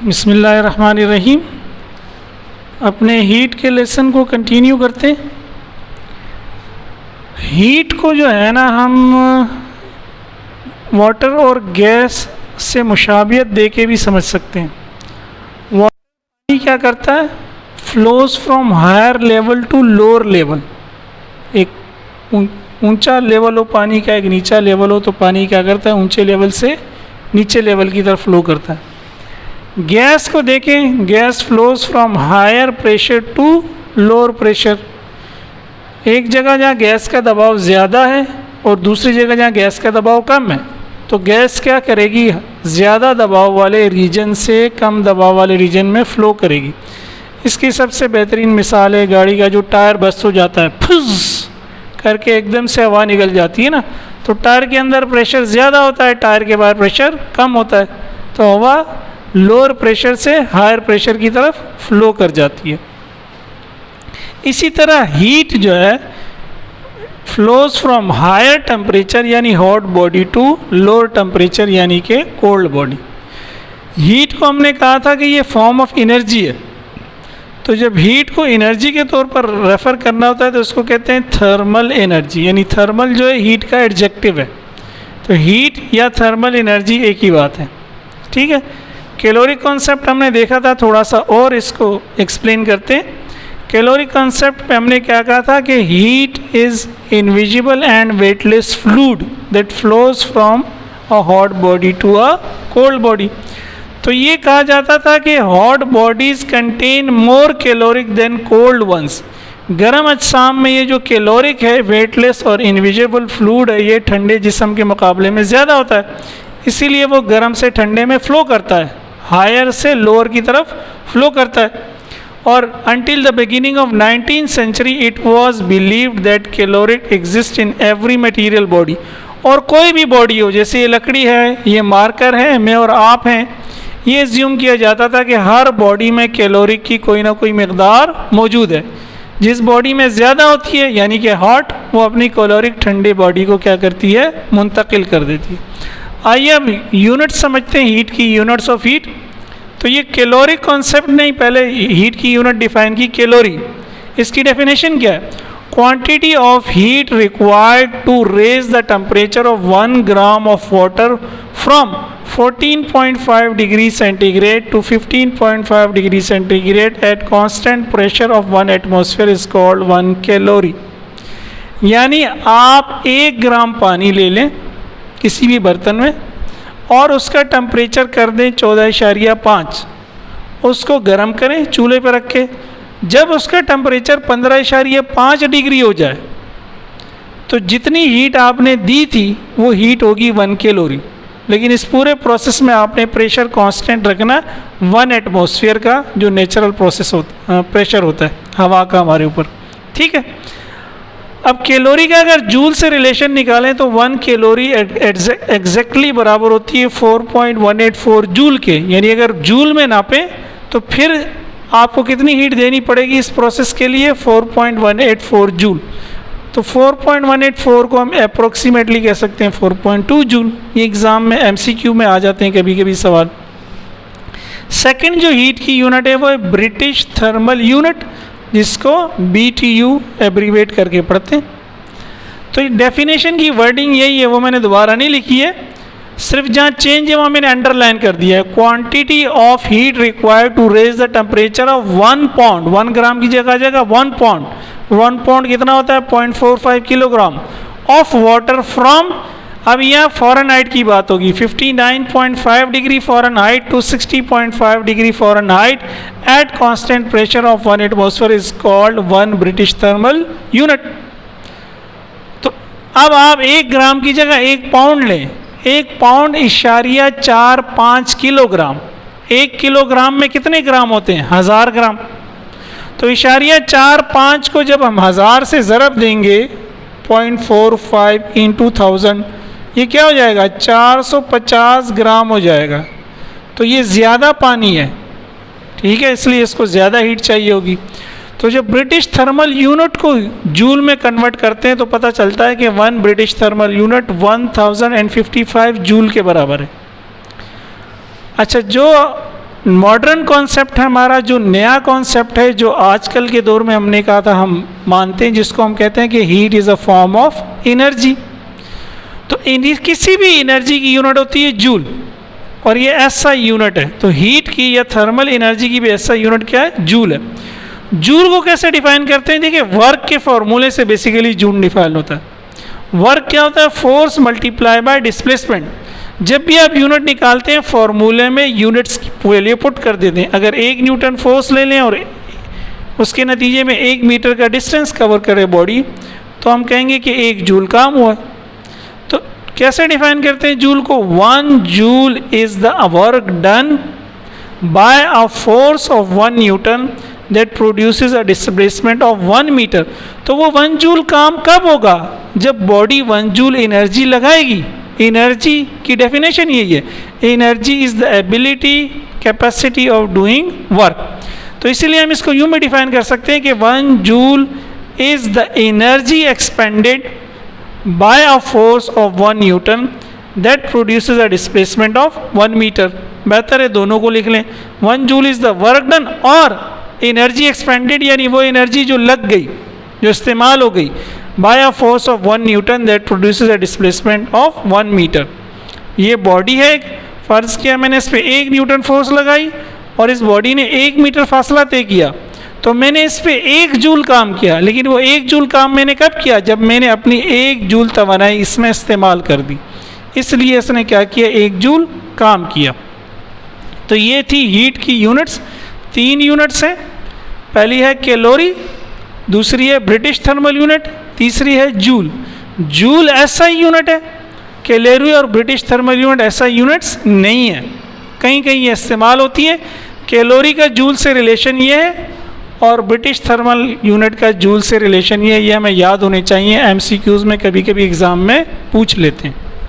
बिस्मिल्लाहिर्रहमानिर्रहीम। अपने हीट के लेसन को कंटिन्यू करते हैं। हीट को जो है ना हम वाटर और गैस से मुशाबियत दे के भी समझ सकते हैं। वाटर क्या करता है, flows from higher level to lower level. एक ऊंचा लेवल हो पानी का, एक नीचा लेवल हो, तो पानी क्या करता है, ऊंचे लेवल से नीचे लेवल की तरफ फ्लो करता है। गैस को देखें, gas flows from higher pressure to lower pressure. एक जगह जहाँ गैस का दबाव ज़्यादा है और दूसरी जगह जहाँ गैस का दबाव कम है, तो गैस क्या करेगी, ज़्यादा दबाव वाले रीजन से कम दबाव वाले रीजन में फ़्लो करेगी। इसकी सबसे बेहतरीन मिसाल है गाड़ी का जो टायर बस्ट हो जाता है, फुस करके एकदम से हवा निकल जाती है ना, तो टायर के अंदर प्रेशर ज़्यादा होता है, टायर के बाहर प्रेशर कम होता है, तो हवा लोअर प्रेशर से हायर प्रेशर की तरफ फ्लो कर जाती है। इसी तरह हीट जो है फ्लोज फ्रॉम हायर टेम्परेचर यानी hot body to lower temperature यानी कि कोल्ड बॉडी। हीट को हमने कहा था कि ये फॉर्म ऑफ एनर्जी है, तो जब हीट को एनर्जी के तौर पर रेफ़र करना होता है तो उसको कहते हैं थर्मल एनर्जी, यानी थर्मल जो है हीट का एडजेक्टिव है। तो हीट या थर्मल एनर्जी एक ही बात है, ठीक है। कैलोरी कॉन्सेप्ट हमने देखा था, थोड़ा सा और इसको एक्सप्लेन करते हैं। कैलोरी कॉन्सेप्ट पे हमने क्या कहा था कि heat is invisible and weightless fluid that flows from a hot body to a cold body. तो ये कहा जाता था कि hot bodies contain more caloric than cold ones. गर्म अजसाम में ये जो कैलोरिक है, वेटलेस और इनविजिबल फ्लूइड है, ये ठंडे जिस्म के मुकाबले में ज़्यादा होता है, इसीलिए वो गर्म से ठंडे में फ़्लो करता है, हायर से लोअर की तरफ फ्लो करता है। और until the beginning of 19th century it was believed that caloric exists in every material body। और कोई भी बॉडी हो, जैसे ये लकड़ी है, ये मार्कर है, मैं और आप हैं, ये एज्यूम किया जाता था कि हर बॉडी में कैलोरिक की कोई ना कोई मकदार मौजूद है। जिस बॉडी में ज़्यादा होती है यानी कि हॉट, वो अपनी कैलोरिक ठंडे बॉडी को क्या करती है, मुंतकिल कर देती है। आइए अब यूनिट समझते हैं, हीट की यूनिट्स ऑफ हीट। तो ये कैलोरी कॉन्सेप्ट नहीं, पहले हीट की यूनिट डिफाइन की, कैलोरी। इसकी डेफिनेशन क्या है, quantity of heat required to raise the temperature of 1 gram of water from 14.5 degree centigrade to 15.5 degree centigrade at constant pressure of 1 atmosphere is called 1 calorie. यानी आप 1 ग्राम पानी ले लें किसी भी बर्तन में और उसका टेम्परेचर कर दें 14.5, उसको गर्म करें चूल्हे पर रख के। जब उसका टेम्परेचर 15.5 डिग्री हो जाए तो जितनी हीट आपने दी थी वो हीट होगी 1 कैलोरी। लेकिन इस पूरे प्रोसेस में आपने प्रेशर कांस्टेंट रखना 1 एटमॉस्फेयर का, जो नेचुरल प्रोसेस प्रेशर होता है हवा का हमारे ऊपर, ठीक है। अब कैलोरी का अगर जूल से रिलेशन निकालें तो 1 कैलोरी एग्जैक्टली बराबर होती है 4.184 जूल के। यानी अगर जूल में नापें तो फिर आपको कितनी हीट देनी पड़ेगी इस प्रोसेस के लिए, 4.184 जूल। तो 4.184 को हम अप्रोक्सीमेटली कह सकते हैं 4.2 जूल। ये एग्ज़ाम में MCQ में आ जाते हैं कभी कभी सवाल। सेकंड जो हीट की यूनिट है वो है ब्रिटिश थर्मल यूनिट, जिसको BTU एब्रीवेट करके पढ़ते हैं। तो डेफिनेशन की वर्डिंग यही है, वो मैंने दोबारा नहीं लिखी है, सिर्फ जहाँ चेंज है वहाँ मैंने अंडरलाइन कर दिया है। Quantity of heat required to raise the temperature of 1 pound, 1 gram की जगह 1 पाउंड, 1 पाउंड कितना होता है, 0.45 किलोग्राम, ऑफ वाटर फ्रॉम, अब यहाँ फ़ारेनहाइट की बात होगी, 59.5 degree Fahrenheit to 60.5 degree Fahrenheit at constant pressure of 1 atmosphere is called 1 British thermal unit. तो अब आप 1 ग्राम की जगह 1 पाउंड लें, 1 पाउंड इशारिया 45 किलोग्राम। 1 किलोग्राम में कितने ग्राम होते हैं, 1000 ग्राम। तो इशारिया 45 को जब हम 1000 से ज़रब देंगे 0.45 इंटू 1000, ये क्या हो जाएगा, 450 ग्राम हो जाएगा। तो ये ज़्यादा पानी है, ठीक है, इसलिए इसको ज़्यादा हीट चाहिए होगी। तो जब ब्रिटिश थर्मल यूनिट को जूल में कन्वर्ट करते हैं तो पता चलता है कि 1 ब्रिटिश थर्मल यूनिट 1055 जूल के बराबर है। अच्छा, जो मॉडर्न कॉन्सेप्ट है हमारा, जो नया कॉन्सेप्ट है, जो आजकल के दौर में हमने कहा था, हम मानते हैं, जिसको हम कहते हैं कि heat is a form of energy. तो किसी भी एनर्जी की यूनिट होती है जूल, और ये ऐसा यूनिट है। तो हीट की या थर्मल एनर्जी की भी ऐसा यूनिट क्या है, जूल है। जूल को कैसे डिफाइन करते हैं? देखिए, वर्क के फॉर्मूले से बेसिकली जूल डिफाइन होता है। वर्क क्या होता है? Force multiply by displacement. जब भी आप यूनिट निकालते हैं फॉर्मूले में यूनिट्स की वैल्यू पुट कर देते हैं। अगर 1 न्यूटन फोर्स ले लें और उसके नतीजे में 1 मीटर का डिस्टेंस कवर करे बॉडी, तो हम कहेंगे कि 1 जूल काम हुआ। तो कैसे डिफाइन करते हैं जूल को? 1 joule is the work done by a force of 1 newton that produces a displacement of 1 metre. तो वो 1 जूल काम कब होगा? जब बॉडी 1 जूल एनर्जी लगाएगी। एनर्जी की डेफिनेशन यही है, energy is the ability capacity of doing work. तो इसीलिए हम इसको यूं भी डिफाइन कर सकते हैं कि 1 joule is the energy expended by a force of 1 newton that produces a displacement of 1 metre. बेहतर है दोनों को लिख लें। 1 joule is the work done और एनर्जी एक्सपेंडेड यानी वो एनर्जी जो लग गई, जो इस्तेमाल हो गई, by a force of 1 newton that produces a displacement of 1 metre. ये बॉडी है, फ़र्ज़ किया मैंने इस पर 1 न्यूटन फोर्स लगाई और इस बॉडी ने 1 मीटर फासला तय किया, तो मैंने इस पर 1 जूल काम किया। लेकिन वो 1 जूल काम मैंने कब किया? जब मैंने अपनी 1 जूल तवानाई इसमें इस्तेमाल कर दी, इसलिए इसने क्या किया? 1 जूल काम किया। तो ये थी हीट की यूनिट्स। 3 यूनिट्स हैं। पहली है कैलोरी, दूसरी है ब्रिटिश थर्मल यूनिट, तीसरी है जूल। जूल ऐसा यूनिट है, कैलोरी और ब्रिटिश थर्मल यूनिट ऐसा यूनिट्स नहीं है। कहीं कहीं ये इस्तेमाल होती है। कैलोरी का जूल से रिलेशन ये है और ब्रिटिश थर्मल यूनिट का जूल से रिलेशन ये है। ये हमें याद होने चाहिए, MCQs में कभी कभी एग्ज़ाम में पूछ लेते हैं।